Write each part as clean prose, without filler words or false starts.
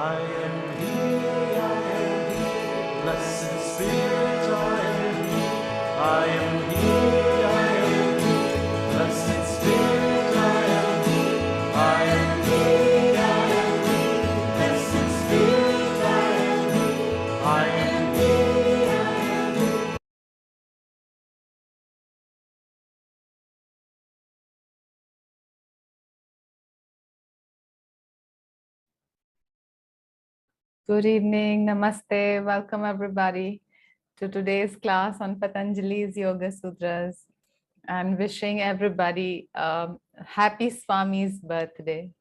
I am He, I am He, Blessed Spirit, I am He. I am He, I am He, Blessed Spirit, I am He. I am He, I am He, Blessed Spirit, I am He. I am He, I am He. Good evening, namaste, welcome everybody to today's class on Patanjali's Yoga Sutras, and wishing everybody happy Swami's birthday.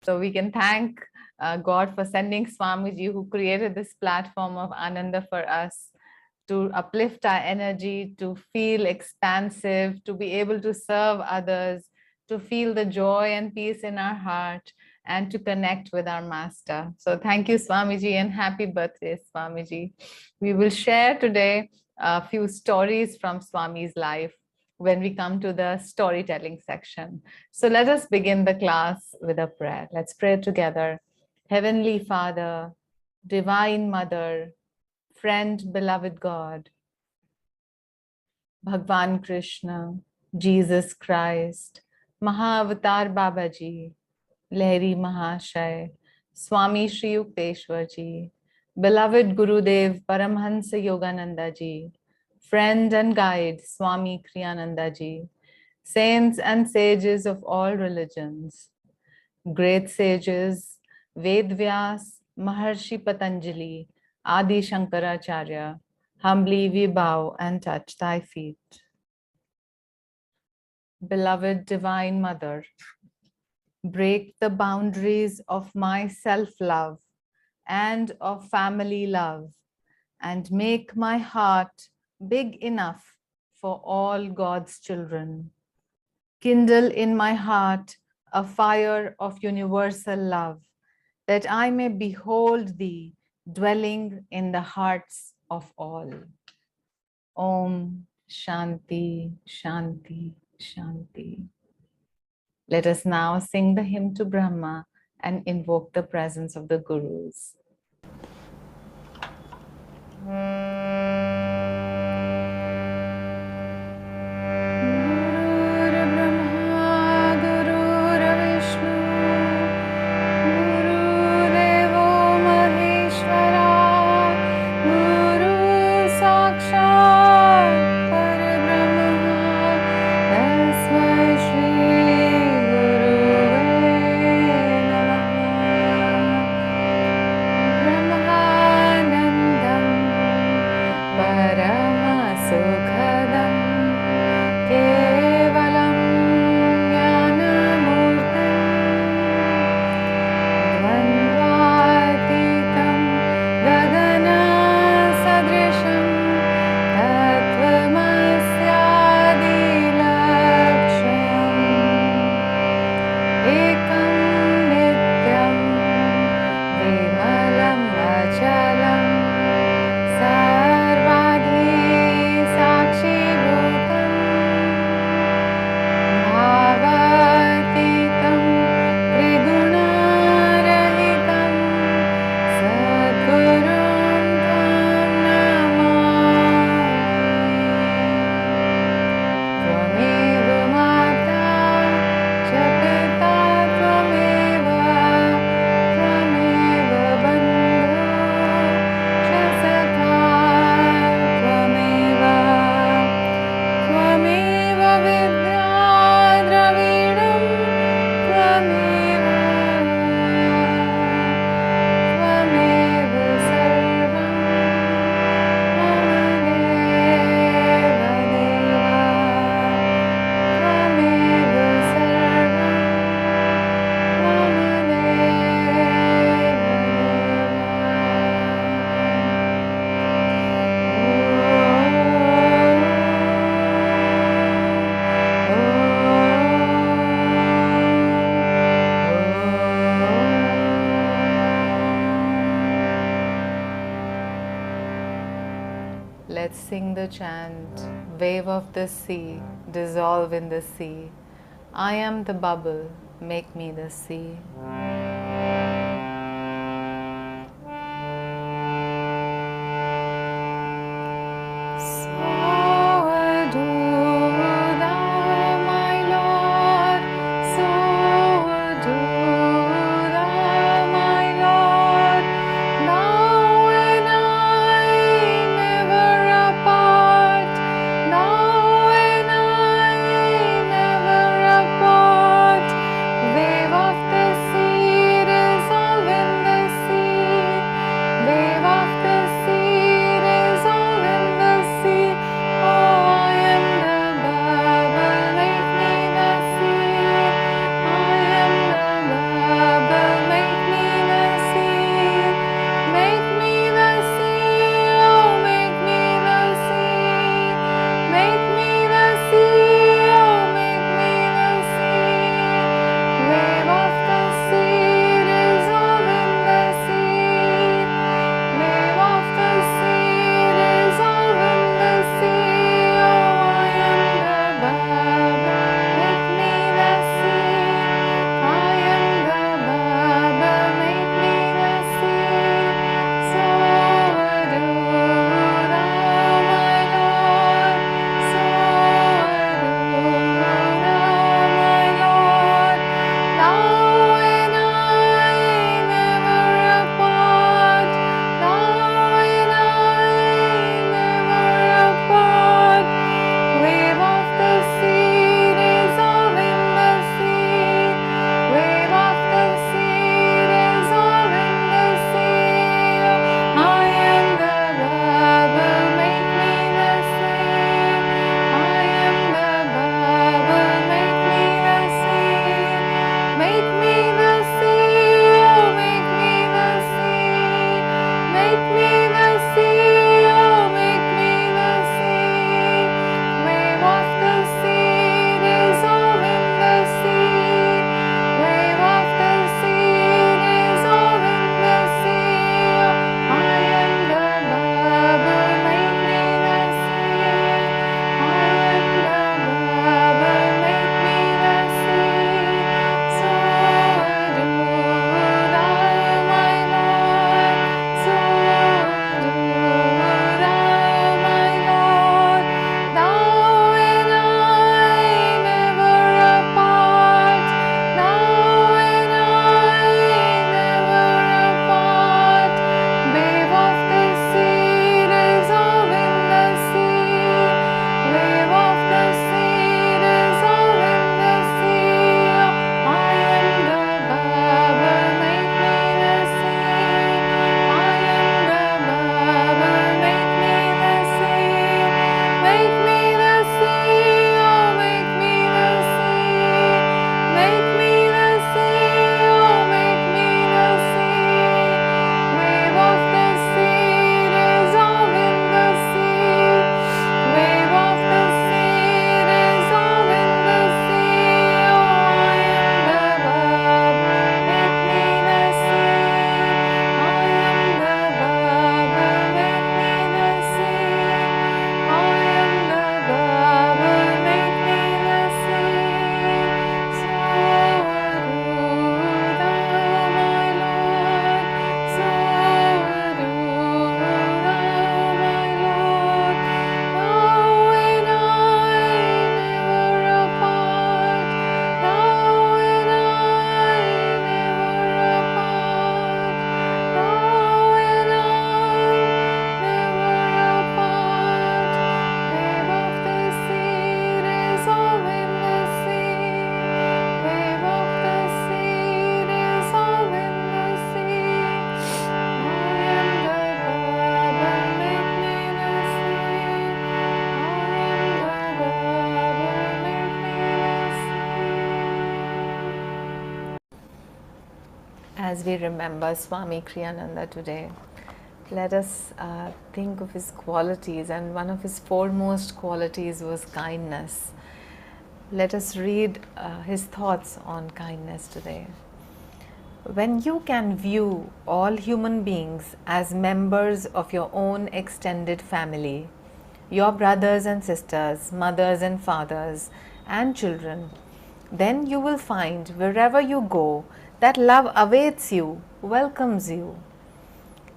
So we can thank God for sending Swamiji, who created this platform of Ananda for us, to uplift our energy, to feel expansive, to be able to serve others, to feel the joy and peace in our heart, and to connect with our master. So thank you, Swamiji, and happy birthday, Swamiji. We will share today a few stories from Swami's life when we come to the storytelling section. So let us begin the class with a prayer. Let's pray together. Heavenly Father, Divine Mother, Friend, beloved God, Bhagwan Krishna, Jesus Christ, Mahavatar Babaji, Lahiri Mahashay, Swami Shri Yukteswar Ji, beloved Gurudev Paramhansa Yogananda Ji, friend and guide Swami Kriyananda Ji, saints and sages of all religions, great sages Ved Vyas, Maharshi Patanjali, Adi Shankaracharya, humbly we bow and touch thy feet. Beloved Divine Mother, break the boundaries of my self-love and of family love, and make my heart big enough for all God's children. Kindle in my heart a fire of universal love, that I may behold thee dwelling in the hearts of all. Om Shanti, Shanti, Shanti. Let us now sing the hymn to Brahma and invoke the presence of the Gurus. Let's sing the chant, wave of the sea, dissolve in the sea. I am the bubble, make me the sea. As we remember Swami Kriyananda today, let us think of his qualities, and one of his foremost qualities was kindness. Let us read his thoughts on kindness today. When you can view all human beings as members of your own extended family, your brothers and sisters, mothers and fathers, and children, then you will find wherever you go that love awaits you, welcomes you.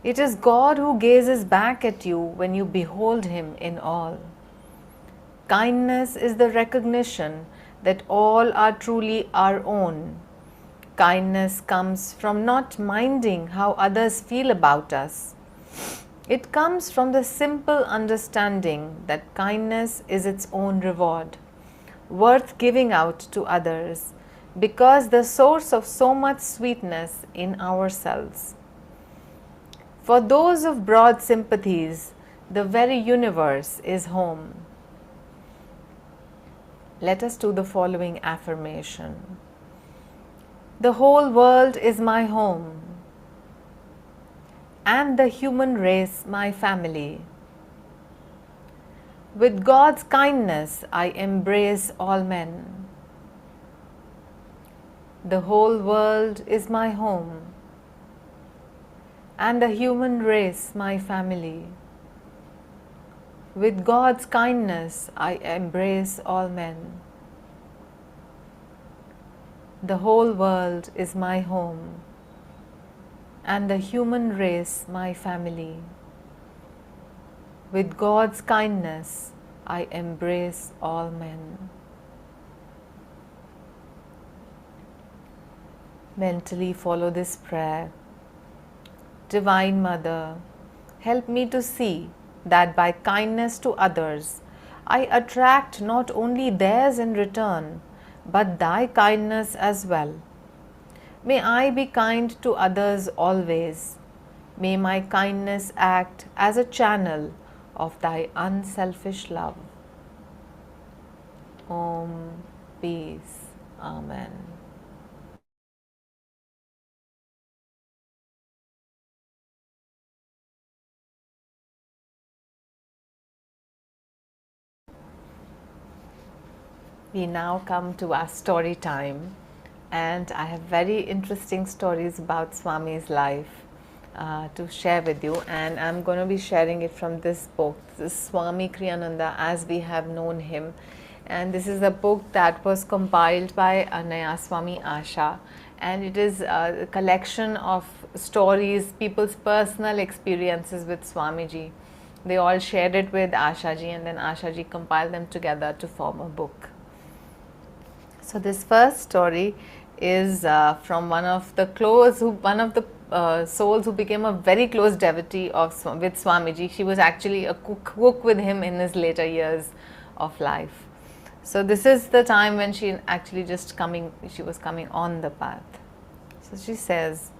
It is God who gazes back at you when you behold Him in all. Kindness is the recognition that all are truly our own. Kindness comes from not minding how others feel about us. It comes from the simple understanding that kindness is its own reward, worth giving out to others, because the source of so much sweetness in ourselves. For those of broad sympathies, the very universe is home. Let us do the following affirmation. The whole world is my home, and the human race my family. With God's kindness, I embrace all men. The whole world is my home, and the human race my family. With God's kindness, I embrace all men. The whole world is my home, and the human race my family. With God's kindness, I embrace all men. Mentally follow this prayer. Divine Mother, help me to see that by kindness to others, I attract not only theirs in return, but Thy kindness as well. May I be kind to others always. May my kindness act as a channel of Thy unselfish love. Om, peace. Amen. We now come to our story time, and I have very interesting stories about Swami's life to share with you, and I'm going to be sharing it from this book, this Swami Kriyananda as we have known him. And this is a book that was compiled by Anaya Swami Asha, and it is a collection of stories, people's personal experiences with Swamiji. They all shared it with Ashaji, and then Ashaji compiled them together to form a book. So this first story is from one of the souls who became a very close devotee with Swamiji. She was actually a cook with him in his later years of life. So this is the time when she was coming on the path. So she says,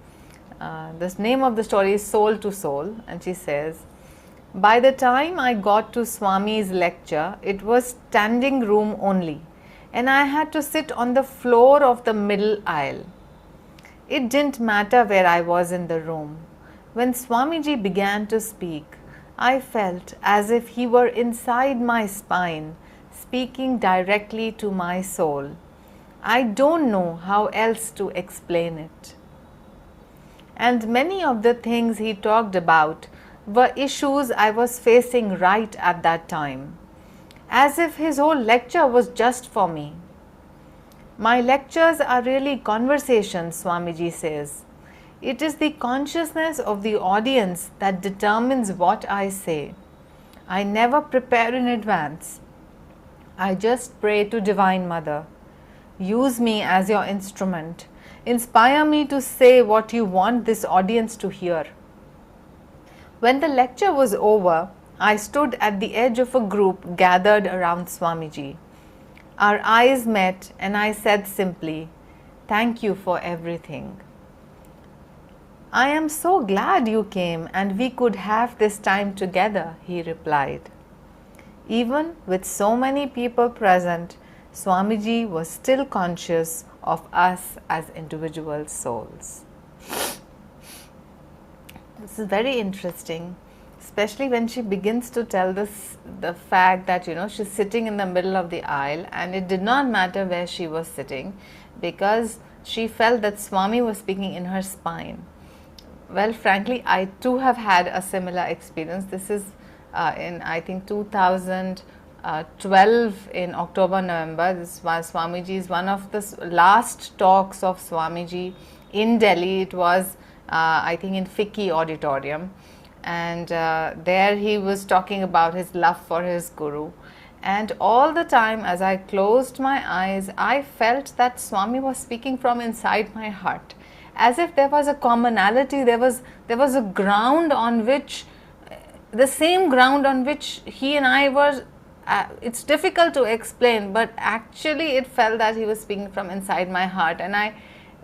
the name of the story is Soul to Soul, and she says, by the time I got to Swami's lecture, it was standing room only, and I had to sit on the floor of the middle aisle. It didn't matter where I was in the room. When Swamiji began to speak, I felt as if he were inside my spine, speaking directly to my soul. I don't know how else to explain it. And many of the things he talked about were issues I was facing right at that time, as if his whole lecture was just for me. My lectures are really conversations, Swamiji says. It is the consciousness of the audience that determines what I say. I never prepare in advance. I just pray to Divine Mother. Use me as your instrument. Inspire me to say what you want this audience to hear. When the lecture was over, I stood at the edge of a group gathered around Swamiji. Our eyes met, and I said simply, "Thank you for everything." "I am so glad you came and we could have this time together," he replied. Even with so many people present, Swamiji was still conscious of us as individual souls. This is very interesting, especially when she begins to tell the fact that she's sitting in the middle of the aisle, and it did not matter where she was sitting, because she felt that Swami was speaking in her spine. Well, frankly, I too have had a similar experience. This is in, I think, 2012 in October, November. This was Swamiji's one of the last talks of Swamiji in Delhi. It was, I think, in Fiki Auditorium. And there he was talking about his love for his Guru. And all the time, as I closed my eyes, I felt that Swami was speaking from inside my heart, as if there was a commonality, there was a ground on which, the same ground on which he and I were. It's difficult to explain, but actually it felt that he was speaking from inside my heart, and I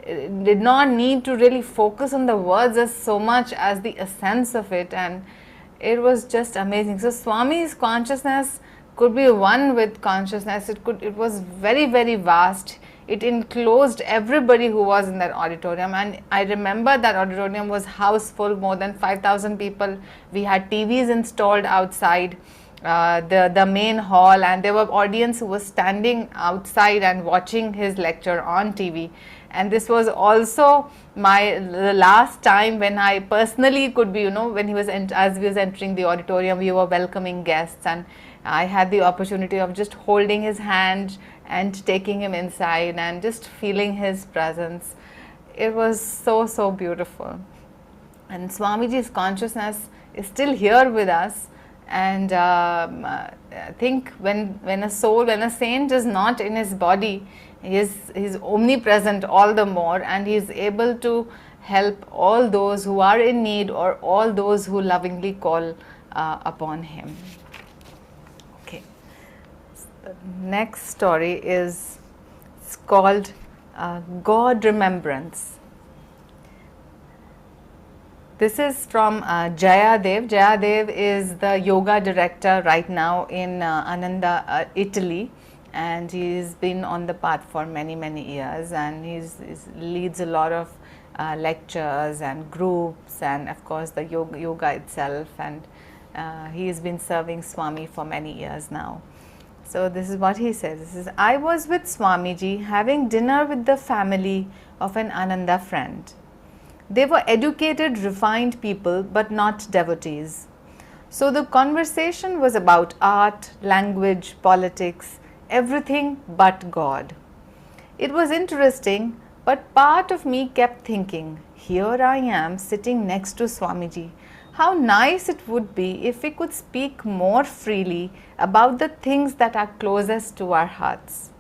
did not need to really focus on the words as so much as the essence of it, and it was just amazing. So Swami's consciousness could be one with consciousness. It was very, very vast. It enclosed everybody who was in that auditorium, and I remember that auditorium was house full, more than 5,000 people. We had TVs installed outside the main hall, and there were audience who was standing outside and watching his lecture on TV. And this was also the last time when I personally could be, when he was as we was entering the auditorium, we were welcoming guests, and I had the opportunity of just holding his hand and taking him inside and just feeling his presence. It was so, so beautiful. And Swamiji's consciousness is still here with us. And I think when a saint is not in his body, he's omnipresent all the more, and he's able to help all those who are in need, or all those who lovingly call upon him. Okay. The next story is called God Remembrance. This is from Jayadev. Jayadev is the yoga director right now in Ananda, Italy, and he's been on the path for many, many years, and he leads a lot of lectures and groups, and of course the yoga itself, and he has been serving Swami for many years now. So this is what he says. This is, I was with Swamiji having dinner with the family of an Ananda friend. They were educated, refined people, but not devotees. So the conversation was about art, language, politics, everything but God. It was interesting, but part of me kept thinking, here I am sitting next to Swamiji. How nice it would be if we could speak more freely about the things that are closest to our hearts.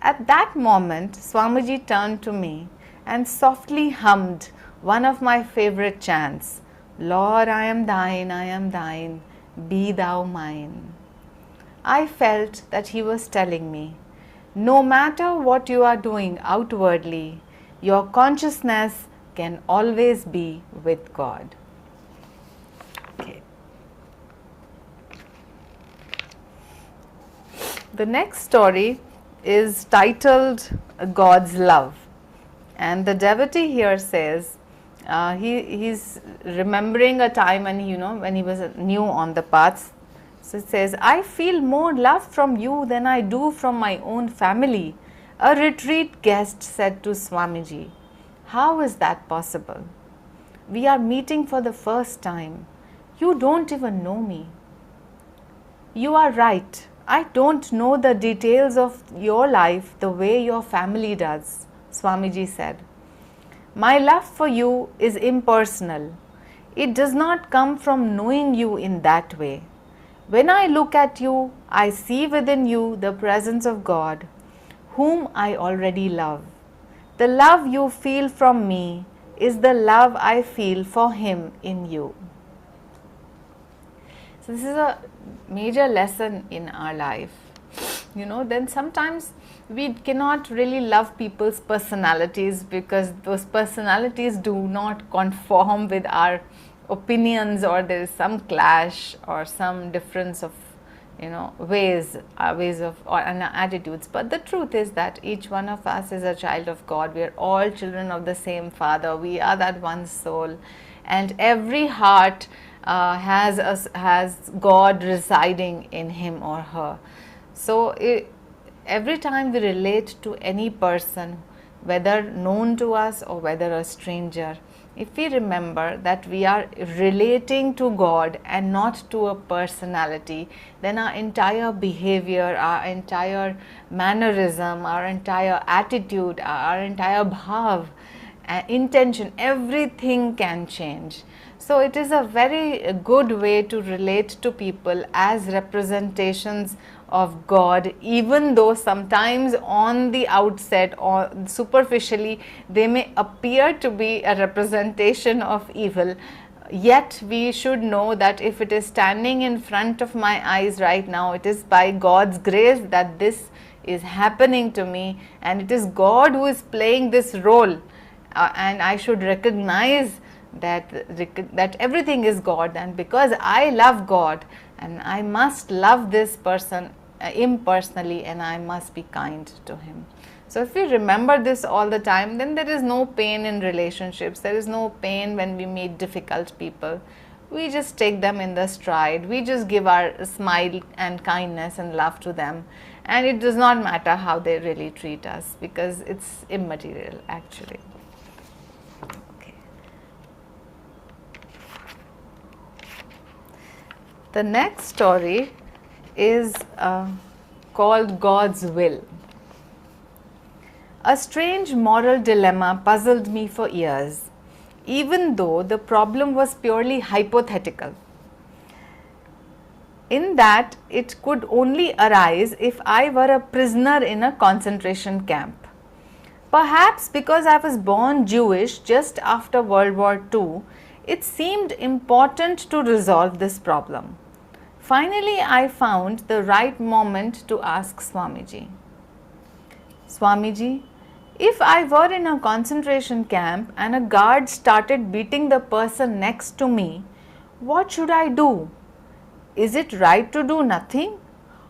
At that moment, Swamiji turned to me and softly hummed one of my favorite chants, Lord, I am thine, be thou mine. I felt that he was telling me, no matter what you are doing outwardly, your consciousness can always be with God. Okay. The next story is titled God's Love. And the devotee here says, he's remembering a time when he was new on the path. So it says, I feel more love from you than I do from my own family. A retreat guest said to Swamiji, how is that possible? We are meeting for the first time. You don't even know me. You are right. I don't know the details of your life the way your family does, Swamiji said. My love for you is impersonal. It does not come from knowing you in that way. When I look at you, I see within you the presence of God, whom I already love. The love you feel from me is the love I feel for Him in you. So this is a major lesson in our life. Then sometimes we cannot really love people's personalities because those personalities do not conform with our opinions, or there is some clash or some difference of ways of and attitudes. But the truth is that each one of us is a child of God. We are all children of the same Father. We are that one soul, and every heart has God residing in him or her. So every time we relate to any person, whether known to us or whether a stranger, if we remember that we are relating to God and not to a personality, then our entire behavior, our entire mannerism, our entire attitude, our entire bhav, intention, everything can change. So it is a very good way to relate to people as representations of God, even though sometimes on the outset or superficially they may appear to be a representation of evil. Yet we should know that if it is standing in front of my eyes right now, it is by God's grace that this is happening to me, and it is God who is playing this role, and I should recognize that everything is God, and because I love God, and I must love this person impersonally, and I must be kind to him. So if we remember this all the time, then there is no pain in relationships, there is no pain when we meet difficult people. We just take them in the stride, we just give our smile and kindness and love to them, and it does not matter how they really treat us, because it's immaterial actually. The next story is called God's Will. A strange moral dilemma puzzled me for years, even though the problem was purely hypothetical, in that it could only arise if I were a prisoner in a concentration camp. Perhaps because I was born Jewish just after World War II, it seemed important to resolve this problem. Finally, I found the right moment to ask Swamiji. Swamiji, if I were in a concentration camp and a guard started beating the person next to me, what should I do? Is it right to do nothing?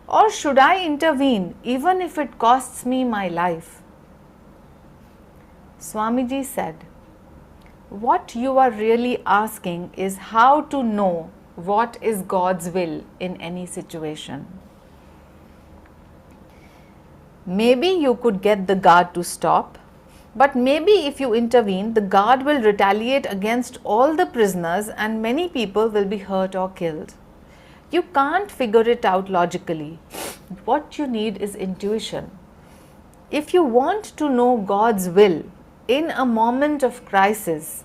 Or should I intervene even if it costs me my life? Swamiji said, what you are really asking is how to know what is God's will in any situation. Maybe you could get the guard to stop, but maybe if you intervene, the guard will retaliate against all the prisoners and many people will be hurt or killed. You can't figure it out logically. What you need is intuition. If you want to know God's will in a moment of crisis,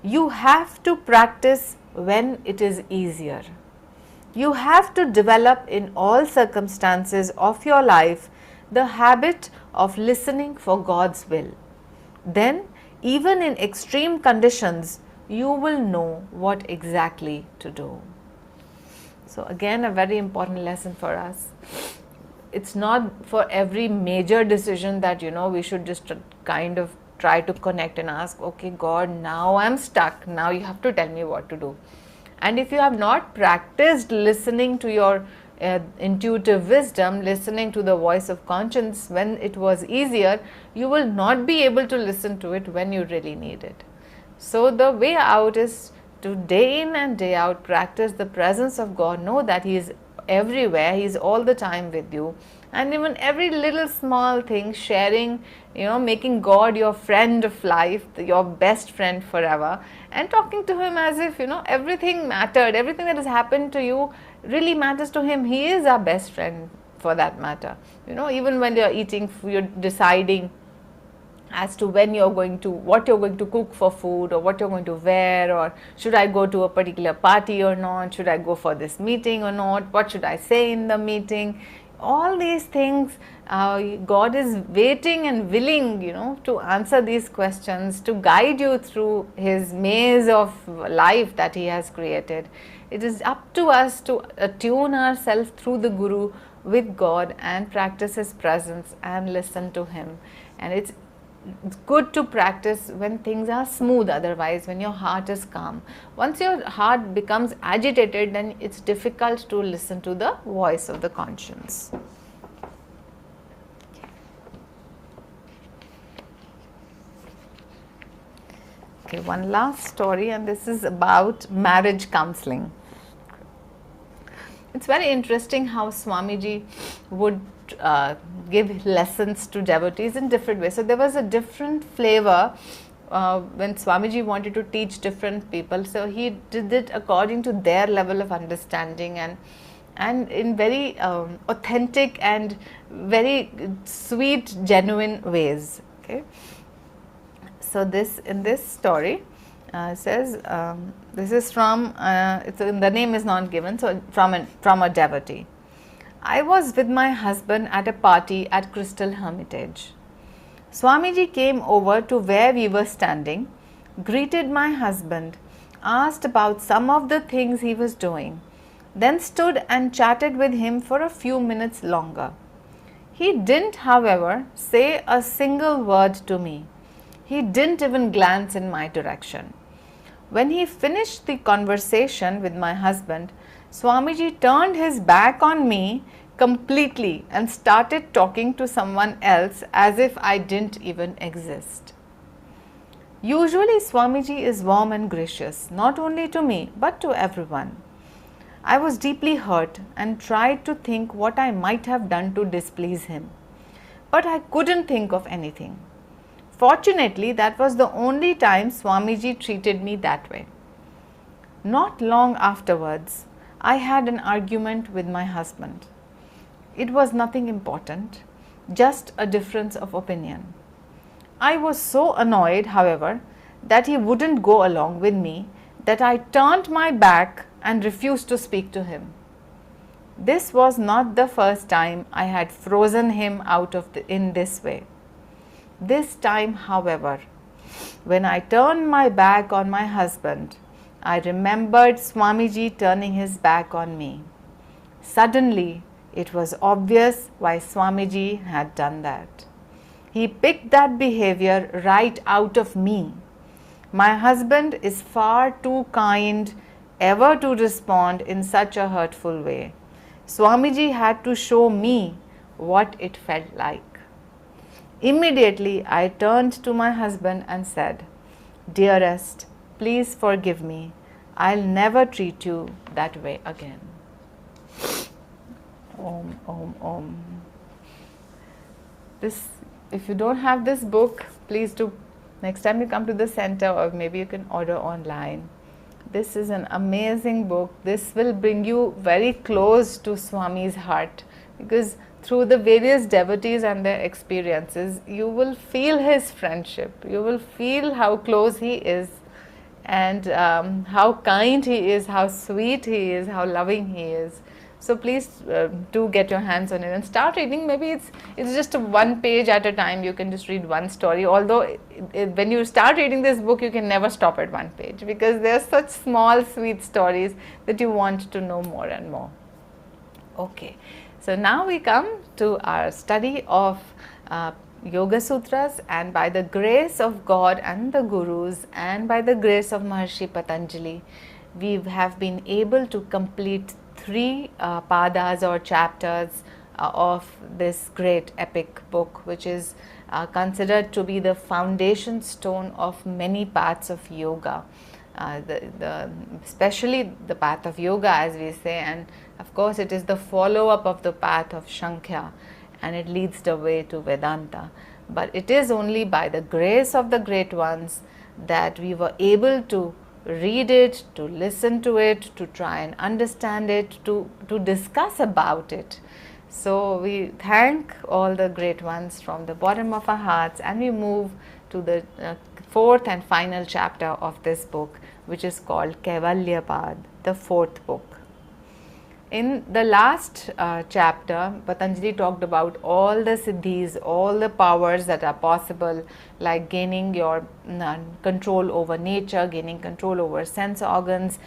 you have to practice when it is easier. You have to develop in all circumstances of your life the habit of listening for God's will. Then, even in extreme conditions, you will know what exactly to do. So again, a very important lesson for us. It's not for every major decision that we should just kind of try to connect and ask, okay God, now I'm stuck, now you have to tell me what to do. And if you have not practiced listening to your intuitive wisdom, listening to the voice of conscience when it was easier, you will not be able to listen to it when you really need it. So the way out is to day in and day out practice the presence of God. Know that He is everywhere, He is all the time with you, and even every little small thing, sharing, making God your friend of life, your best friend forever, and talking to Him as if everything mattered, everything that has happened to you really matters to Him. He is our best friend for that matter. Even when you're eating, you're deciding as to what you're going to cook for food, or what you're going to wear, or should I go to a particular party or not, should I go for this meeting or not, what should I say in the meeting. All these things, God is waiting and willing, to answer these questions, to guide you through His maze of life that He has created. It is up to us to attune ourselves through the Guru with God and practice His presence and listen to Him. And it's it's good to practice when things are smooth, otherwise when your heart is calm. Once your heart becomes agitated, then it's difficult to listen to the voice of the conscience. Okay, one last story, and this is about marriage counseling. It's very interesting how Swamiji would give lessons to devotees in different ways. So there was a different flavor when Swamiji wanted to teach different people. So he did it according to their level of understanding, and in very authentic and very sweet, genuine ways. Okay. So in this story says, this is from, the name is not given, so from a devotee. I was with my husband at a party at Crystal Hermitage. Swamiji came over to where we were standing, greeted my husband, asked about some of the things he was doing, then stood and chatted with him for a few minutes longer. He didn't, however, say a single word to me. He didn't even glance in my direction. When he finished the conversation with my husband, Swamiji turned his back on me completely and started talking to someone else as if I didn't even exist. Usually Swamiji is warm and gracious, not only to me but to everyone. I was deeply hurt and tried to think what I might have done to displease him, but I couldn't think of anything. Fortunately, that was the only time Swamiji treated me that way. Not long afterwards, I had an argument with my husband. It was nothing important, just a difference of opinion. I was so annoyed, however, that he wouldn't go along with me that I turned my back and refused to speak to him. This was not the first time I had frozen him out in this way. This time, however, when I turned my back on my husband, I remembered Swamiji turning his back on me. Suddenly, it was obvious why Swamiji had done that. He picked that behavior right out of me. My husband is far too kind ever to respond in such a hurtful way. Swamiji had to show me what it felt like. Immediately, I turned to my husband and said, "Dearest, please forgive me. I'll never treat you that way again." Om, Om, Om. If you don't have this book, please do. Next time you come to the center, or maybe you can order online. This is an amazing book. This will bring you very close to Swami's heart, because through the various devotees and their experiences, you will feel his friendship. You will feel how close he is, and how kind he is, how sweet he is, how loving he is. So please do get your hands on it and start reading. Maybe it's just one page at a time. You can just read one story. Although when you start reading this book, you can never stop at one page, because there are such small, sweet stories that you want to know more and more. Okay. So now we come to our study of Yoga Sutras, and by the grace of God and the Gurus, and by the grace of Maharishi Patanjali, we have been able to complete 3 padas or chapters of this great epic book, which is considered to be the foundation stone of many paths of yoga. Especially the path of yoga, as we say, and of course it is the follow-up of the path of Sankhya, and it leads the way to Vedanta. But it is only by the grace of the great ones that we were able to read it, to listen to it, to try and understand it, to discuss about it. So we thank all the great ones from the bottom of our hearts, and we move to the 4th and final chapter of this book, which is called Kaivalyapad, the 4th book. In the last chapter, Patanjali talked about all the siddhis, all the powers that are possible, like gaining your control over nature, gaining control over sense organs,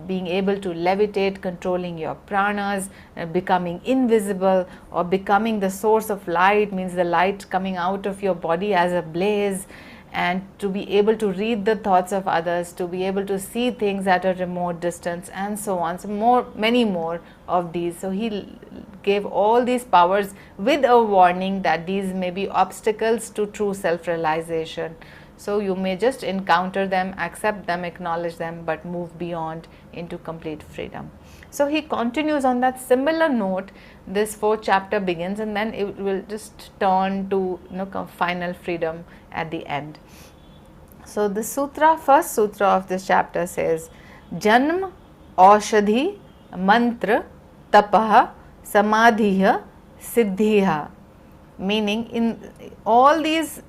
being able to levitate, controlling your pranas, becoming invisible, or becoming the source of light, means the light coming out of your body as a blaze, and to be able to read the thoughts of others, to be able to see things at a remote distance, and so on. So many more of these. So he gave all these powers with a warning that these may be obstacles to true self-realization. So you may just encounter them, accept them, acknowledge them, but move beyond into complete freedom. So he continues on that similar note. This fourth chapter begins, and then it will just turn to final freedom at the end. So the first sutra of this chapter says, Janm, Aushadhi, Mantra, Tapah, Samadhiha, Siddhiha. Meaning, in all these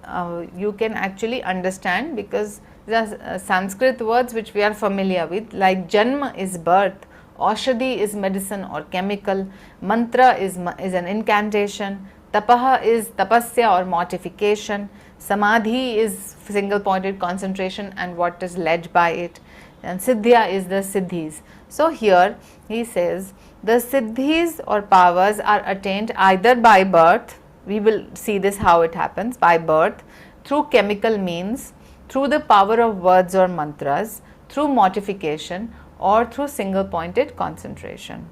you can actually understand, because the Sanskrit words which we are familiar with, like Janma is birth, Aushadhi is medicine or chemical, Mantra is an incantation, Tapaha is tapasya or mortification, Samadhi is single pointed concentration and what is led by it, and Siddhya is the siddhis. So here he says the siddhis or powers are attained either by birth, we will see this how it happens, by birth, through chemical means, through the power of words or mantras, through mortification, or through single pointed concentration.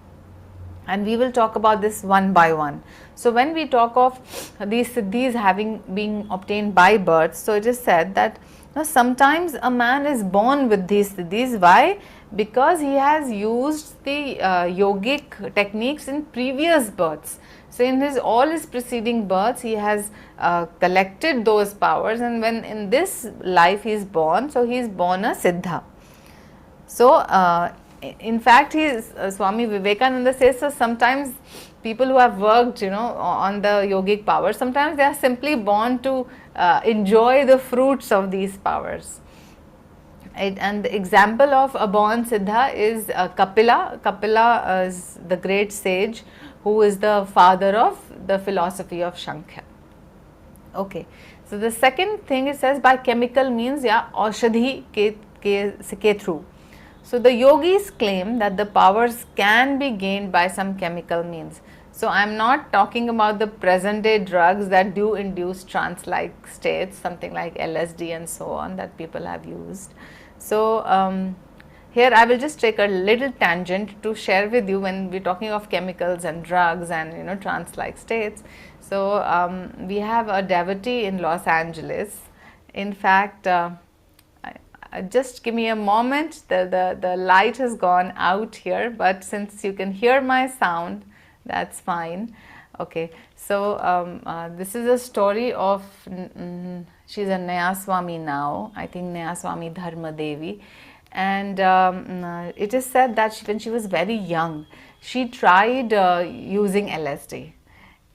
And we will talk about this one by one. So when we talk of these siddhis having been obtained by birth, so it is said that sometimes a man is born with these siddhis. Why? Because he has used the yogic techniques in previous births. So in all his preceding births, he has collected those powers, and when in this life he is born, so he is born a siddha. So in fact, Swami Vivekananda says, so sometimes people who have worked, on the yogic powers, sometimes they are simply born to enjoy the fruits of these powers. And the example of a born siddha is Kapila. Kapila is the great sage who is the father of the philosophy of Sankhya. Okay, so the second thing it says by chemical means, Aushadhi ke through. So the yogis claim that the powers can be gained by some chemical means. So I am not talking about the present day drugs that do induce trance-like states, something like LSD and so on, that people have used. So here I will just take a little tangent to share with you when we're talking of chemicals and drugs and trance-like states. So we have a devotee in Los Angeles. In fact, just give me a moment. The light has gone out here, but since you can hear my sound, that's fine. Okay, so this is a story of, she's a Naya Swami now, I think Naya Swami Dharma Devi. And it is said that when she was very young, she tried using LSD.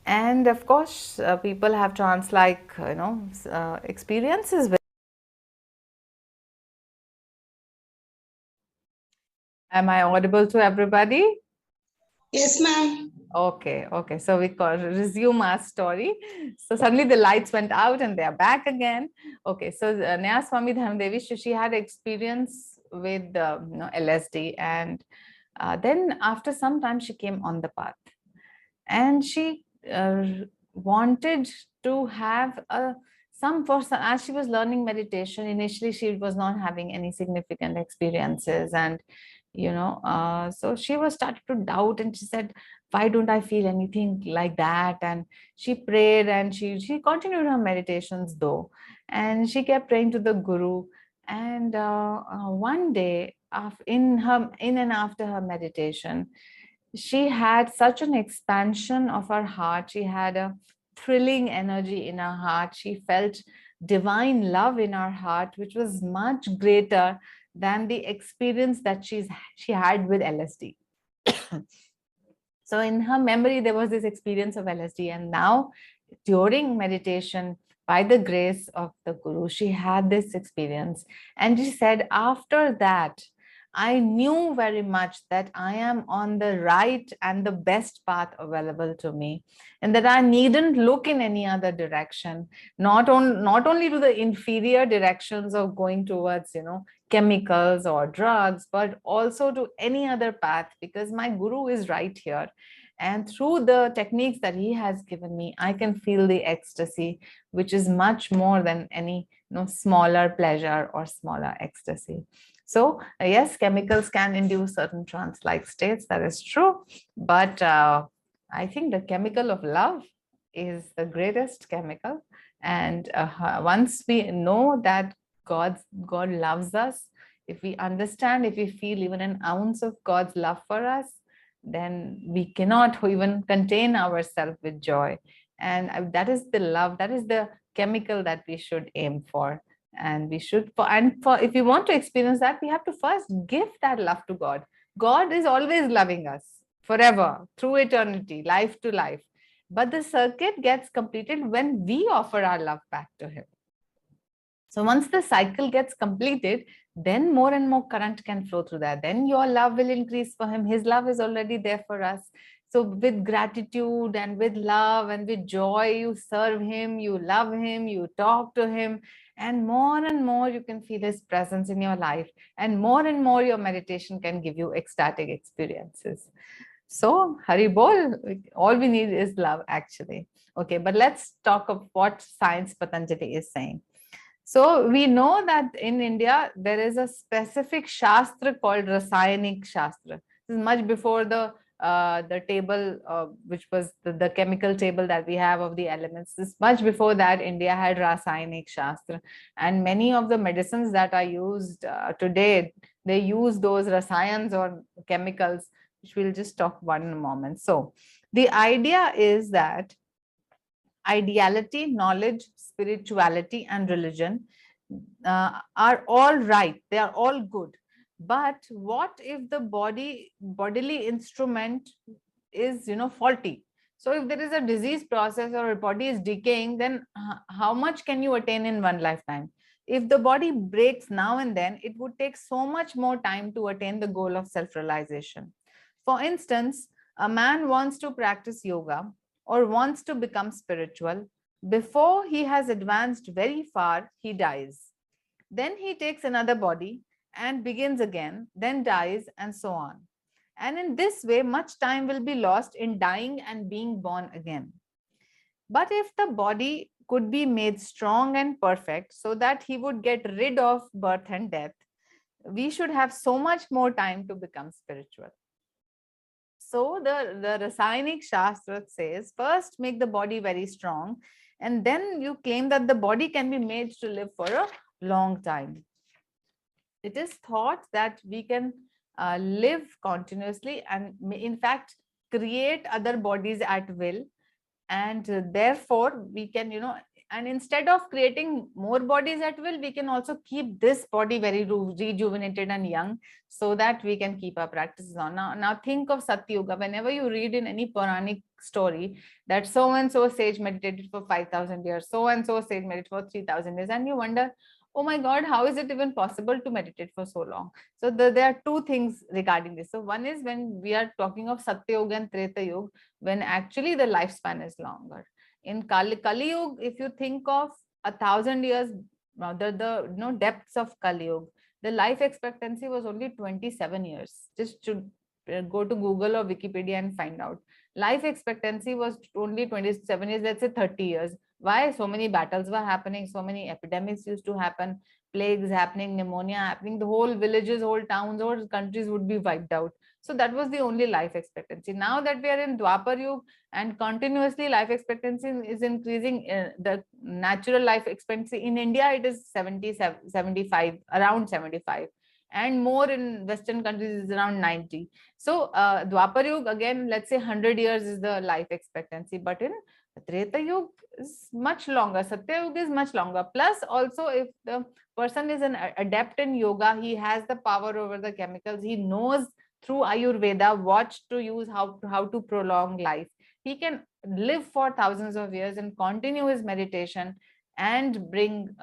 And of course, people have trance-like, experiences with. Am I audible to everybody? Yes, ma'am. Okay. So we resume our story. So suddenly the lights went out and they are back again. Okay. So Naya Swami Dharmadevi, she had experience with LSD, and then after some time she came on the path, and she wanted to have as she was learning meditation. Initially she was not having any significant experiences, and so she was started to doubt, and she said, why don't I feel anything like that? And she prayed, and she continued her meditations though, and she kept praying to the Guru. And one day, in and after her meditation, she had such an expansion of her heart. She had a thrilling energy in her heart. She felt divine love in her heart, which was much greater than the experience that she had with LSD. So in her memory, there was this experience of LSD, and now during meditation, by the grace of the Guru, she had this experience. And she said, after that, I knew very much that I am on the right and the best path available to me, and that I needn't look in any other direction, not only to the inferior directions of going towards, chemicals or drugs, but also to any other path, because my guru is right here. And through the techniques that he has given me, I can feel the ecstasy, which is much more than any smaller pleasure or smaller ecstasy. So yes, chemicals can induce certain trance-like states, that is true. But I think the chemical of love is the greatest chemical. And once we know that God loves us, if we understand, if we feel even an ounce of God's love for us, then we cannot even contain ourselves with joy. And that is the love, that is the chemical that we should aim for. And we should, for if we want to experience that, we have to first give that love to God. God is always loving us forever, through eternity, life to life. But the circuit gets completed when we offer our love back to him. So once the cycle gets completed, then more and more current can flow through that. Then your love will increase for him. His love is already there for us. So with gratitude and with love and with joy, you serve him, you love him, you talk to him, and more you can feel his presence in your life. And more your meditation can give you ecstatic experiences. So Hari Bol, all we need is love actually. Okay, but let's talk of what science Patanjali is saying. So we know that in India, there is a specific Shastra called Rasayanik Shastra. This is much before the table, which was the chemical table that we have of the elements. This much before that, India had Rasayanik Shastra. And many of the medicines that are used today, they use those rasayans or chemicals, which we'll just talk about in a moment. So the idea is that ideality, knowledge, spirituality, and religion are all right. They are all good. But what if the bodily instrument is, faulty? So if there is a disease process or a body is decaying, then how much can you attain in one lifetime? If the body breaks now and then, it would take so much more time to attain the goal of self-realization. For instance, a man wants to practice yoga or wants to become spiritual. Before he has advanced very far, he dies. Then he takes another body and begins again, then dies, and so on. And in this way, much time will be lost in dying and being born again. But if the body could be made strong and perfect so that he would get rid of birth and death, we should have so much more time to become spiritual. So the Rasayanik Shastra says, first make the body very strong, and then you claim that the body can be made to live for a long time. It is thought that we can live continuously and in fact create other bodies at will, and therefore we can, and instead of creating more bodies at will, we can also keep this body very rejuvenated and young, so that we can keep our practices on. Now think of Satyuga. Whenever you read in any Puranic story that so and so sage meditated for 5,000 years, so and so sage meditated for 3,000 years, and you wonder, oh my God, how is it even possible to meditate for so long? So there are two things regarding this. So one is when we are talking of Satya Yoga and Treta Yoga, when actually the lifespan is longer. In Kali Yuga, if you think of 1,000 years, the depths of Kali Yuga, the life expectancy was only 27 years. Just to go to Google or Wikipedia and find out. Life expectancy was only 27 years, let's say 30 years. Why? So many battles were happening, so many epidemics used to happen, plagues happening, pneumonia happening, the whole villages, whole towns, whole countries would be wiped out. So that was the only life expectancy. Now that we are in Dwapar Yuga and continuously life expectancy is increasing, the natural life expectancy in India, it is 70, 75, around 75. And more in Western countries is around 90. So Dwapar Yuga, again, let's say 100 years is the life expectancy. But in Treta Yuga is much longer. Satya Yuga is much longer. Plus also if the person is an adept in yoga, he has the power over the chemicals. He knows through Ayurveda what to use, how to prolong life. He can live for thousands of years and continue his meditation and bring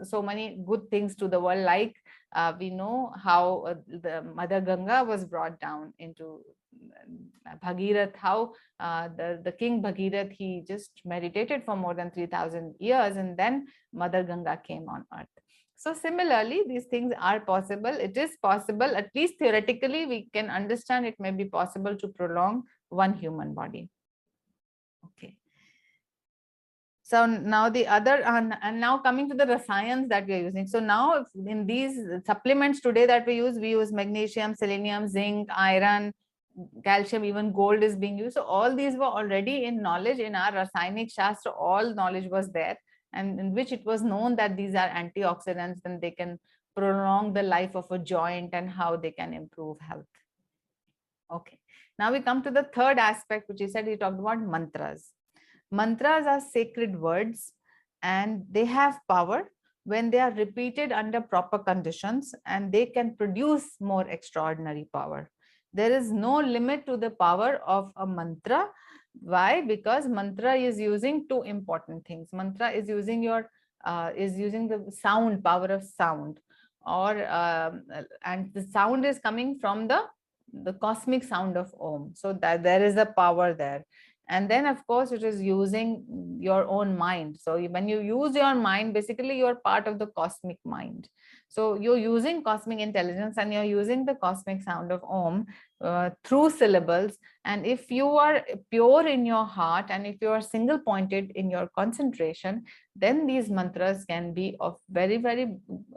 so many good things to the world, like We know how the Mother Ganga was brought down into Bhagirath, how the king Bhagirath, he just meditated for more than 3,000 years, and then Mother Ganga came on earth. So similarly, these things are possible. It is possible, at least theoretically, we can understand it may be possible to prolong one human body. Okay. So now the other, and now coming to the rasayans that we are using. So now in these supplements today that we use magnesium, selenium, zinc, iron, calcium, even gold is being used. So all these were already in knowledge in our Rasainik Shastra, all knowledge was there, and in which it was known that these are antioxidants and they can prolong the life of a joint and how they can improve health. Okay, now we come to the third aspect, which he said, he talked about mantras. Mantras are sacred words and they have power when they are repeated under proper conditions, and they can produce more extraordinary power. There is no limit to the power of a mantra. Why? Because mantra is using two important things. Mantra is using the sound, power of sound, or and the sound is coming from the cosmic sound of Om. So that there is a power there. And then of course it is using your own mind. So when you use your mind, basically you're part of the cosmic mind. So you're using cosmic intelligence and you're using the cosmic sound of Om through syllables. And if you are pure in your heart and if you are single pointed in your concentration, then these mantras can be of very, very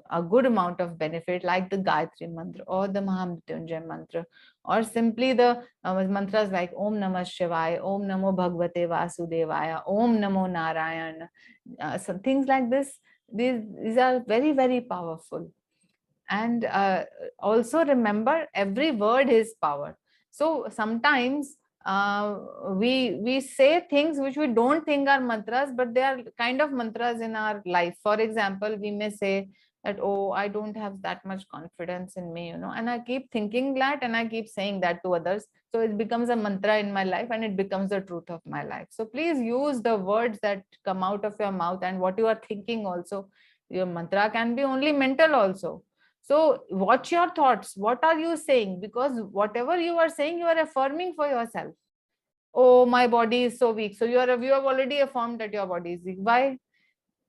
a good amount of benefit, like the Gayatri mantra or the Mahamrityunjay mantra, or simply the mantras like Om Namah Shivaya, Om Namo Bhagavate Vasudevaya, Om Namo Narayan. So things like this, these are very, very powerful. And also remember, every word is power. So sometimes we say things which we don't think are mantras, but they are kind of mantras in our life. For example, we may say that, oh, I don't have that much confidence in me, and I keep thinking that and I keep saying that to others. So it becomes a mantra in my life and it becomes the truth of my life. So please use the words that come out of your mouth and what you are thinking also. Your mantra can be only mental also. So watch your thoughts. What are you saying? Because whatever you are saying, you are affirming for yourself. Oh, my body is so weak. So you have already affirmed that your body is weak. Why?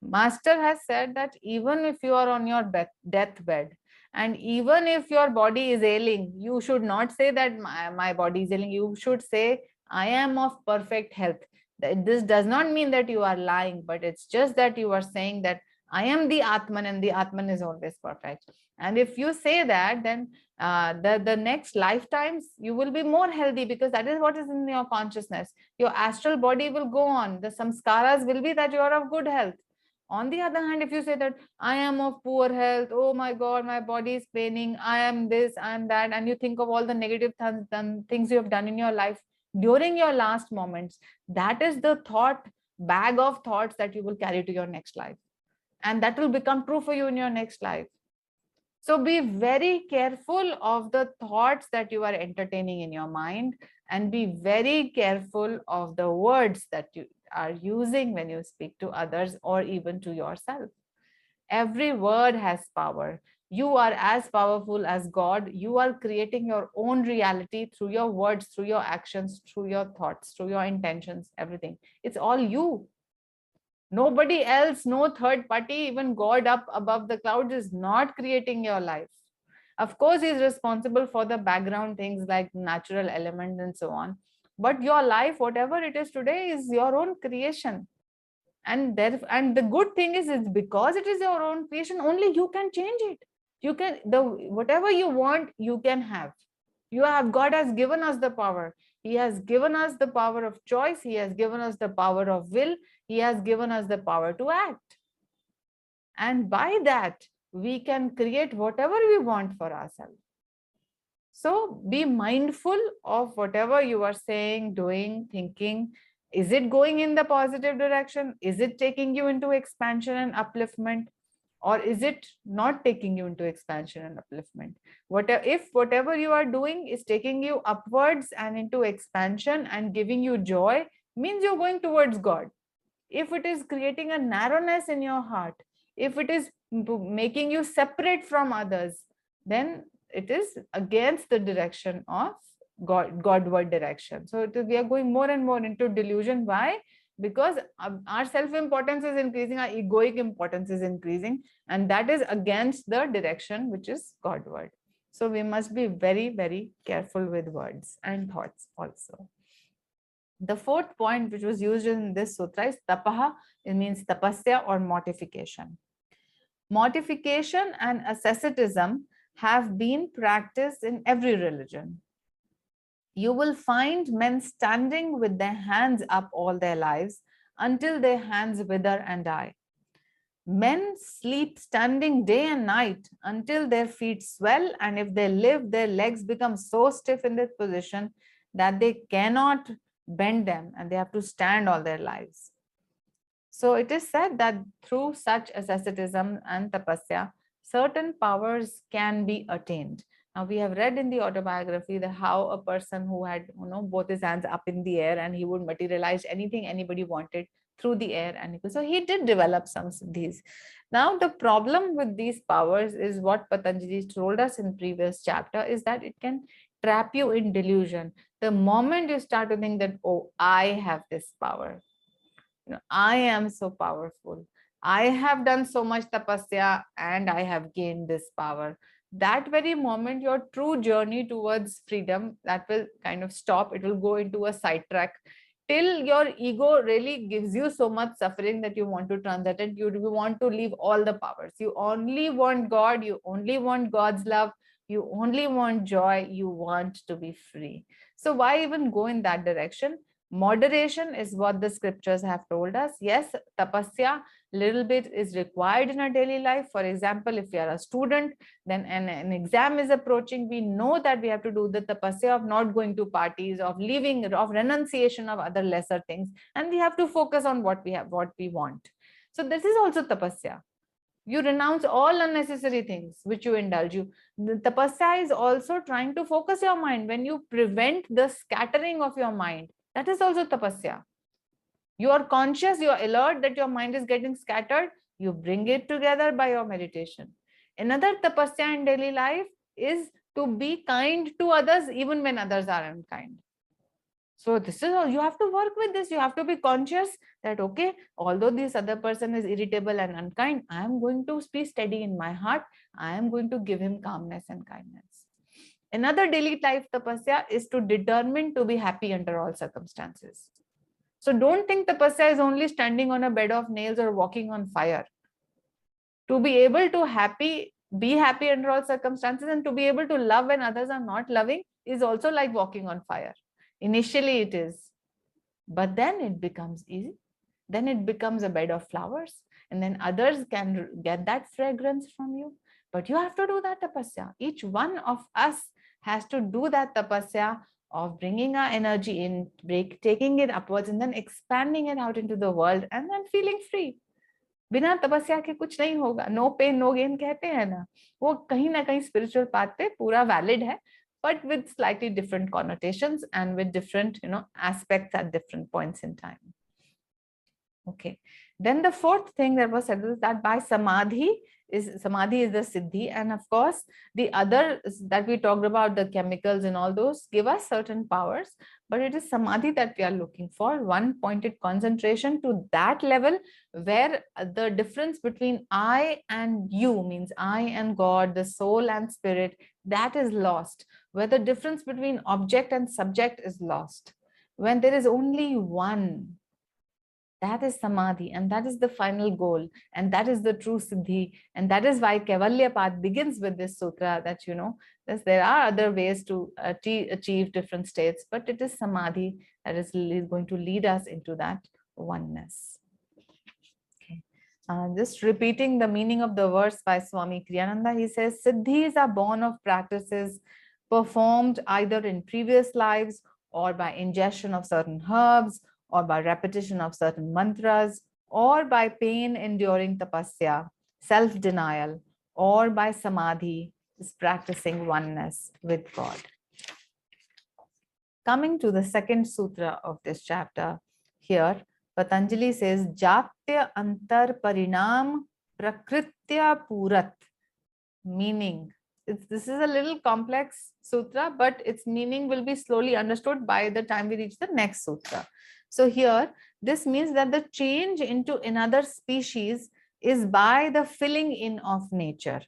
Master has said that even if you are on your deathbed and even if your body is ailing, you should not say that my body is ailing. You should say, I am of perfect health. This does not mean that you are lying, but it's just that you are saying that I am the Atman and the Atman is always perfect. And if you say that, then the next lifetimes you will be more healthy, because that is what is in your consciousness. Your astral body will go on. The samskaras will be that you are of good health. On the other hand, if you say that I am of poor health, oh my God, my body is paining, I am this, I am that, and you think of all the negative things you have done in your life during your last moments, that is the bag of thoughts that you will carry to your next life. And that will become true for you in your next life. So be very careful of the thoughts that you are entertaining in your mind, and be very careful of the words that you are using when you speak to others or even to yourself. Every word has power. You are as powerful as God. You are creating your own reality through your words, through your actions, through your thoughts, through your intentions, everything. It's all you. Nobody else, no third party, even God up above the clouds is not creating your life. Of course, he's responsible for the background things like natural elements and so on. But your life, whatever it is today, is your own creation. And the good thing is, it's because it is your own creation, only you can change it. You can, whatever you want, you can have. God has given us the power. He has given us the power of choice. He has given us the power of will. He has given us the power to act. And by that, we can create whatever we want for ourselves. So be mindful of whatever you are saying, doing, thinking. Is it going in the positive direction? Is it taking you into expansion and upliftment? Or is it not taking you into expansion and upliftment? If whatever you are doing is taking you upwards and into expansion and giving you joy, means you're going towards God. If it is creating a narrowness in your heart, if it is making you separate from others, then it is against the direction of Godward direction. So we are going more and more into delusion. Why? Because our self-importance is increasing, our egoic importance is increasing, and that is against the direction which is Godward. So we must be very, very careful with words and thoughts also. The fourth point which was used in this sutra is tapaha. It means tapasya or mortification. Mortification and asceticism have been practiced in every religion. You will find men standing with their hands up all their lives until their hands wither and die. Men sleep standing day and night until their feet swell, and if they live, their legs become so stiff in this position that they cannot bend them and they have to stand all their lives. So it is said that through such asceticism and tapasya, certain powers can be attained. Now we have read in the autobiography that how a person who had both his hands up in the air and he would materialize anything anybody wanted through the air, and so he did develop some siddhis. Now the problem with these powers is what Patanjali told us in previous chapter, is that it can trap you in delusion. The moment you start to think that, oh, I have this power, I am so powerful, I have done so much tapasya and I have gained this power, that very moment your true journey towards freedom, that will kind of stop. It will go into a sidetrack till your ego really gives you so much suffering that you want to transit it. You want to leave all the powers. You only want God, you only want God's love, you only want joy, you want to be free. So why even go in that direction? Moderation is what the scriptures have told us. Yes, tapasya little bit is required in our daily life. For example, if you are a student, then an exam is approaching, we know that we have to do the tapasya of not going to parties, of leaving, of renunciation of other lesser things, and we have to focus on what we have, what we want. So this is also tapasya. You renounce all unnecessary things which you indulge you. The tapasya is also trying to focus your mind. When you prevent the scattering of your mind, that is also tapasya. You are conscious, you are alert that your mind is getting scattered. You bring it together by your meditation. Another tapasya in daily life is to be kind to others even when others are unkind. So this is all, you have to work with this. You have to be conscious that, okay, although this other person is irritable and unkind, I am going to be steady in my heart. I am going to give him calmness and kindness. Another daily life tapasya is to determine to be happy under all circumstances. So don't think tapasya is only standing on a bed of nails or walking on fire. To be able to be happy under all circumstances, and to be able to love when others are not loving, is also like walking on fire. Initially it is, but then it becomes easy. Then it becomes a bed of flowers, and then others can get that fragrance from you. But you have to do that tapasya. Each one of us has to do that tapasya of bringing our energy in, taking it upwards, and then expanding it out into the world, and then feeling free. बिना तपस्या के कुछ नहीं होगा. No pain no gain कहते हैं ना, वो कहीं ना कहीं स्पिरिचुअल पाथ पे पूरा वैलिड है, but with slightly different connotations and with different aspects at different points in time. Okay, then the fourth thing that was said is that by samadhi is the siddhi, and of course the other that we talked about, the chemicals and all those, give us certain powers, but it is samadhi that we are looking for, one pointed concentration to that level where the difference between I and you, means I and God, the soul and spirit, that is lost, where the difference between object and subject is lost, when there is only one. That is samadhi, and that is the final goal, and that is the true siddhi, and that is why Kaivalya path begins with this sutra, that there are other ways to achieve different states, but it is samadhi that is going to lead us into that oneness. Okay, just repeating the meaning of the verse by Swami Kriyananda, he says, siddhis are born of practices performed either in previous lives, or by ingestion of certain herbs, or by repetition of certain mantras, or by pain enduring tapasya, self-denial, or by samadhi, is practicing oneness with God. Coming to the second sutra of this chapter, here Patanjali says, Jatya antar parinam prakritya purat, meaning this is a little complex sutra, but its meaning will be slowly understood by the time we reach the next sutra. So here, this means that the change into another species is by the filling in of nature.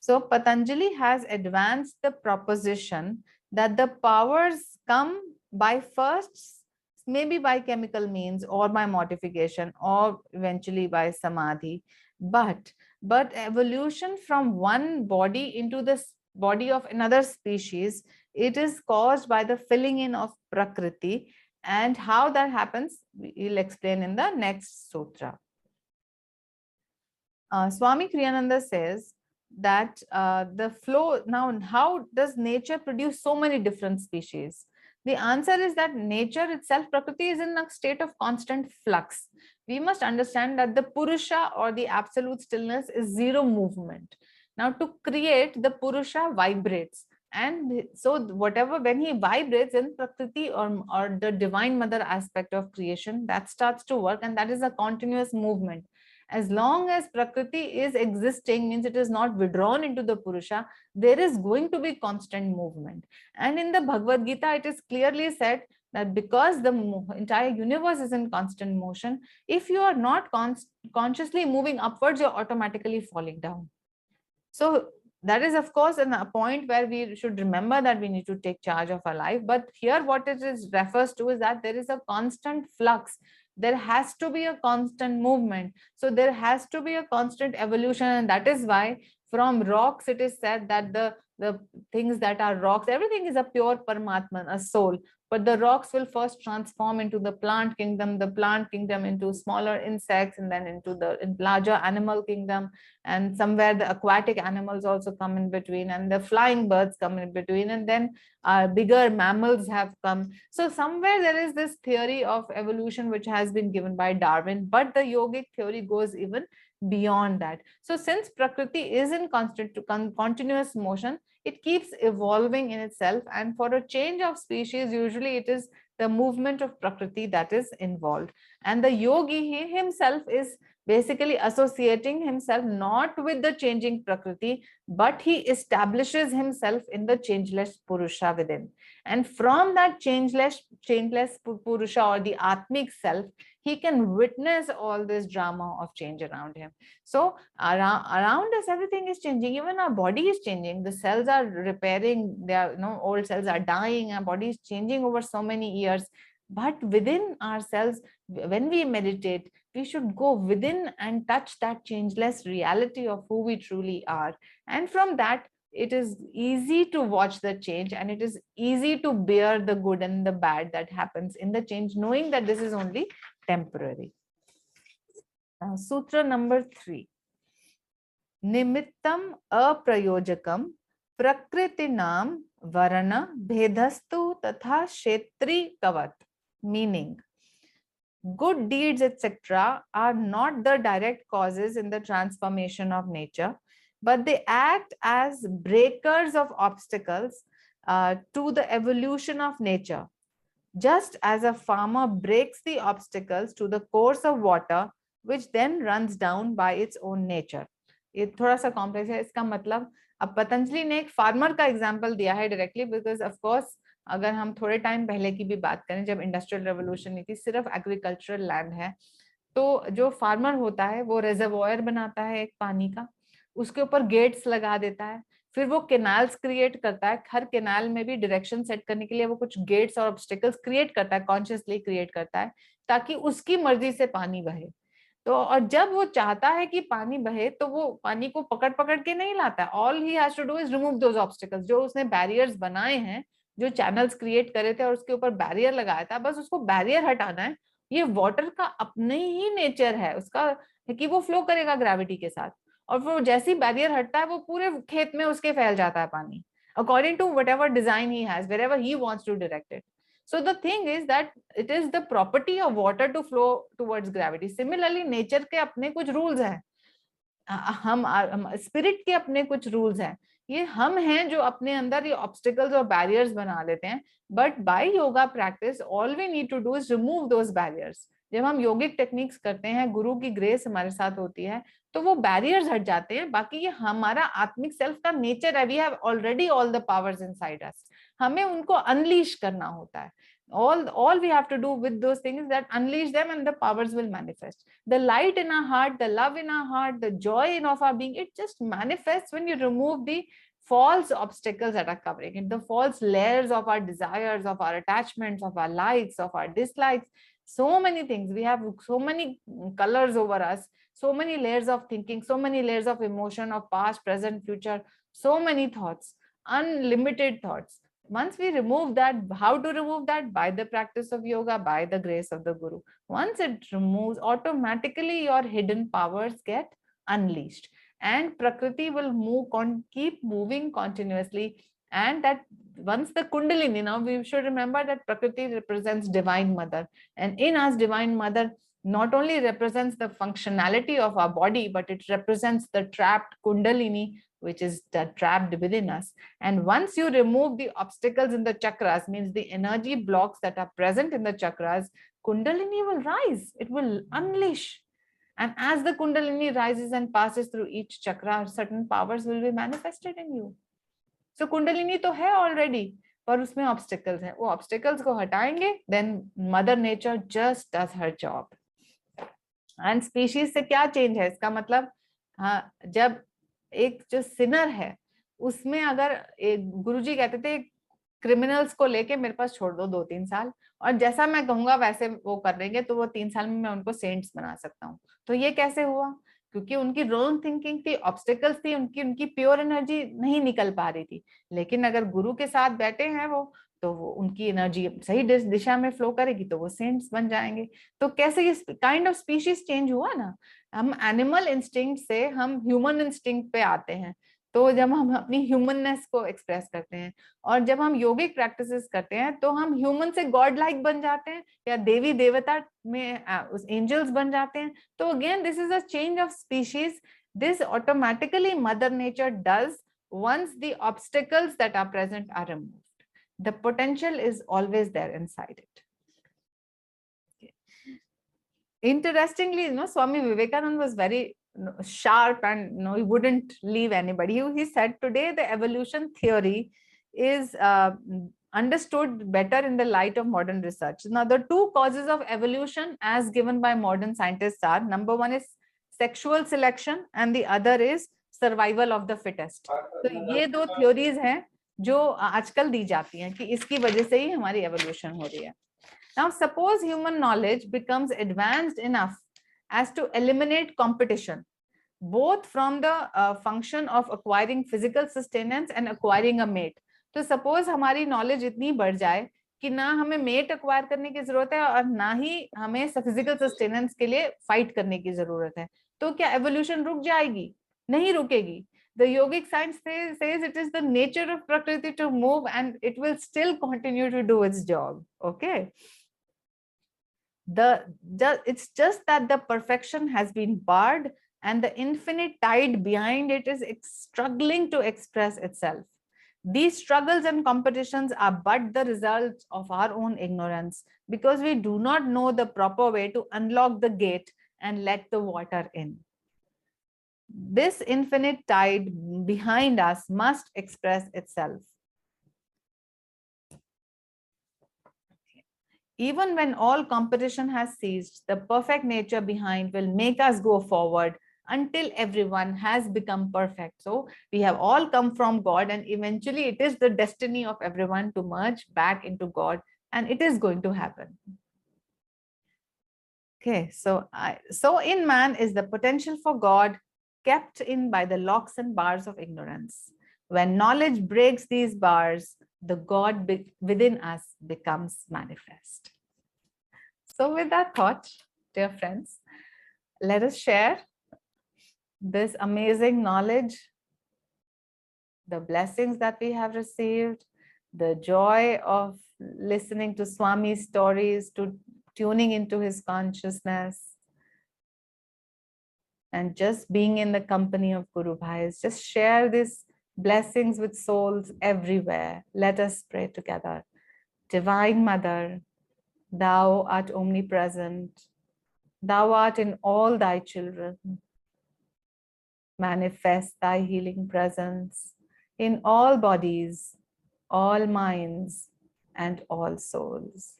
So Patanjali has advanced the proposition that the powers come by first, maybe by chemical means or by modification or eventually by samadhi, but evolution from one body into the body of another species, it is caused by the filling in of prakriti, and how that happens we'll explain in the next sutra. Swami Kriyananda says that the flow, now how does nature produce so many different species? The answer is that nature itself, Prakriti, is in a state of constant flux. We must understand that the Purusha or the absolute stillness is zero movement. Now to create, the Purusha vibrates. And so whatever, when he vibrates in Prakriti or the divine mother aspect of creation, that starts to work, and that is a continuous movement. As long as Prakriti is existing, means it is not withdrawn into the Purusha, there is going to be constant movement. And in the Bhagavad Gita, it is clearly said that because the entire universe is in constant motion, if you are not consciously moving upwards, you're automatically falling down. So that is, of course, a point where we should remember that we need to take charge of our life. But here what it is refers to is that there is a constant flux. There has to be a constant movement. So there has to be a constant evolution. And that is why from rocks, it is said that the things that are rocks, everything is a pure Paramatman, a soul. But the rocks will first transform into the plant kingdom into smaller insects, and then into the larger animal kingdom. And somewhere the aquatic animals also come in between, and the flying birds come in between, and then bigger mammals have come. So somewhere there is this theory of evolution which has been given by Darwin, but the yogic theory goes even beyond that. So since Prakriti is in continuous motion, it keeps evolving in itself, and for a change of species, usually it is the movement of Prakriti that is involved. And the yogi, he himself is basically associating himself not with the changing Prakriti, but he establishes himself in the changeless Purusha within. And from that changeless Purusha or the Atmic self, he can witness all this drama of change around him. So around us, everything is changing. Even our body is changing. The cells are repairing. Old cells are dying. Our body is changing over so many years. But within ourselves, when we meditate, we should go within and touch that changeless reality of who we truly are. And from that, it is easy to watch the change, and it is easy to bear the good and the bad that happens in the change, knowing that this is only temporary. Now, Sutra number 3. Nimittam aprayojakam prakritinam varana bhedastu tatha shetri kavat. Meaning, good deeds, etc., are not the direct causes in the transformation of nature, but they act as breakers of obstacles to the evolution of nature. Just as a farmer breaks the obstacles to the course of water, which then runs down by its own nature. ये थोड़ा सा complex है. इसका मतलब अब पतंजलि ने एक farmer का एग्जाम्पल दिया है डायरेक्टली, बिकॉज ऑफ कोर्स अगर हम थोड़े टाइम पहले की भी बात करें, जब इंडस्ट्रियल रेवोल्यूशन नहीं थी, सिर्फ एग्रीकल्चरल लैंड है, तो जो फार्मर होता है वो रिजर्वॉयर बनाता है एक पानी का, उसके ऊपर गेट्स लगा देता है, फिर वो केनाल्स क्रिएट करता है. हर केनाल में भी डायरेक्शन सेट करने के लिए वो कुछ गेट्स और ऑब्स्टिकल्स क्रिएट करता है, कॉन्शियसली क्रिएट करता है, ताकि उसकी मर्जी से पानी बहे. तो और जब वो चाहता है कि पानी बहे, तो वो पानी को पकड़ पकड़ के नहीं लाता है. All he has to do is remove those obstacles. जो उसने बैरियर्स बनाए हैं, जो चैनल्स क्रिएट करे थे और उसके ऊपर बैरियर लगाया था, बस उसको बैरियर हटाना है. ये वाटर का अपने ही नेचर है उसका, कि वो फ्लो करेगा ग्रेविटी के साथ, और वो जैसे ही बैरियर हटता है वो पूरे खेत में उसके फैल जाता है पानी, according to whatever design he has, wherever he wants to direct it. So the thing is that it is the property of water to flow towards gravity. Similarly, nature के अपने कुछ rules हैं, हम spirit के अपने कुछ rules हैं. ये हम हैं जो अपने अंदर ये obstacles और barriers बना लेते हैं. But by yoga practice, all we need to do is remove those barriers. जब हम योगिक टेक्निक्स करते हैं, गुरु की ग्रेस हमारे साथ होती है, तो वो बैरियर्स हट जाते हैं। बाकी ये हमारा आत्मिक सेल्फ का नेचर है, we have already all the powers inside us, हमें उनको अनलीश करना होता है। all we have to do with those things is that unleash them and the powers will manifest. The light in our heart, the love in our heart, the joy in of our being, it just manifests when you remove the false obstacles that are covering it, the false layers of our desires, of our attachments, of our likes, of our dislikes. So many things, we have so many colors over us, so many layers of thinking, so many layers of emotion, of past, present, future, so many thoughts, unlimited thoughts. Once we remove that, how to remove that? By the practice of yoga, by the grace of the Guru. Once it removes, automatically your hidden powers get unleashed, and Prakriti will move, keep moving continuously. And that once the Kundalini, now we should remember that Prakriti represents Divine Mother, and in us, Divine Mother not only represents the functionality of our body, but it represents the trapped Kundalini, which is trapped within us. And once you remove the obstacles in the chakras, means the energy blocks that are present in the chakras, Kundalini will rise, it will unleash. And as the Kundalini rises and passes through each chakra, certain powers will be manifested in you. So Kundalini to hai already, पर उसमें obstacles है, वो obstacles को हटाएंगे, then Mother Nature just does her job. And species से क्या change है? इसका मतलब हाँ, जब एक जो सिनर है उसमें अगर एक गुरुजी कहते थे क्रिमिनल्स को लेके मेरे पास छोड़ दो 2-3 साल, और जैसा मैं कहूंगा वैसे वो कर देंगे, तो वो 3 साल में मैं उनको सेंट्स बना सकता हूँ। तो ये कैसे हुआ? क्योंकि उनकी रॉन्ग थिंकिंग थी, ऑब्स्टिकल्स थी, उनकी प्योर एनर्जी नहीं निकल पा रही थी। लेकिन अगर गुरु के साथ बैठे हैं वो, तो वो उनकी एनर्जी सही दिशा में फ्लो करेगी, तो वो सेंट्स बन जाएंगे। तो कैसे ये काइंड ऑफ स्पीशीज चेंज हुआ ना, हम एनिमल इंस्टिंक्ट से हम ह्यूमन इंस्टिंक्ट पे आते हैं। तो जब हम अपनी ह्यूमननेस को एक्सप्रेस करते हैं, और जब हम योगिक प्रैक्टिसेस करते हैं, तो हम ह्यूमन से गॉड लाइक बन जाते हैं, या देवी देवता में उस एंजल्स बन जाते हैं। तो again this is a change of species. This automatically mother nature does once the obstacles that are present are removed. The potential is always there inside it. Okay. Interestingly, Swami Vivekananda was very sharp, and he wouldn't leave anybody. He said today the evolution theory is understood better in the light of modern research. Now, the two causes of evolution as given by modern scientists are, number one is sexual selection and the other is survival of the fittest. तो ये दो theories हैं जो आजकल दी जाती हैं कि इसकी वजह से ही हमारी एवोल्यूशन हो रही है. Now suppose human knowledge becomes advanced enough as to eliminate competition both from the function of acquiring physical sustenance and acquiring a mate. तो suppose हमारी knowledge इतनी बढ़ जाए कि ना हमें mate acquire करने की जरूरत है और ना ही हमें physical sustenance के लिए fight करने की जरूरत है, तो क्या evolution रुक जाएगी? नहीं रुकेगी. The yogic science says it is the nature of Prakriti to move and it will still continue to do its job. Okay. It's just that the perfection has been barred and the infinite tide behind it is struggling to express itself. These struggles and competitions are but the results of our own ignorance, because we do not know the proper way to unlock the gate and let the water in. This infinite tide behind us must express itself. Even when all competition has ceased, the perfect nature behind will make us go forward until everyone has become perfect. So we have all come from God, and eventually it is the destiny of everyone to merge back into God, and it is going to happen. Okay, so in man is the potential for God, kept in by the locks and bars of ignorance. When knowledge breaks these bars, the God within us becomes manifest. So with that thought, dear friends, let us share this amazing knowledge, the blessings that we have received, the joy of listening to Swami's stories, to tuning into his consciousness, and just being in the company of Guru Bhais. Just share these blessings with souls everywhere. Let us pray together. Divine Mother, Thou art omnipresent. Thou art in all thy children. manifest thy healing presence in all bodies, all minds, and all souls.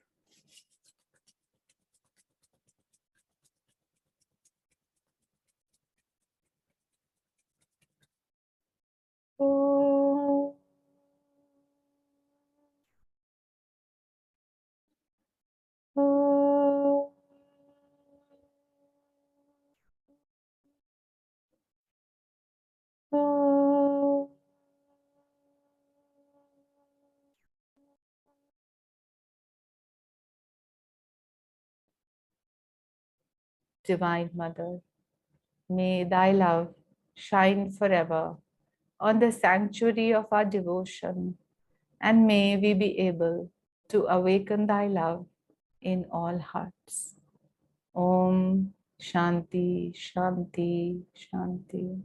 Om. Om. Om. Divine Mother, may thy love shine forever on the sanctuary of our devotion, and may we be able to awaken thy love in all hearts. Om Shanti, Shanti, Shanti.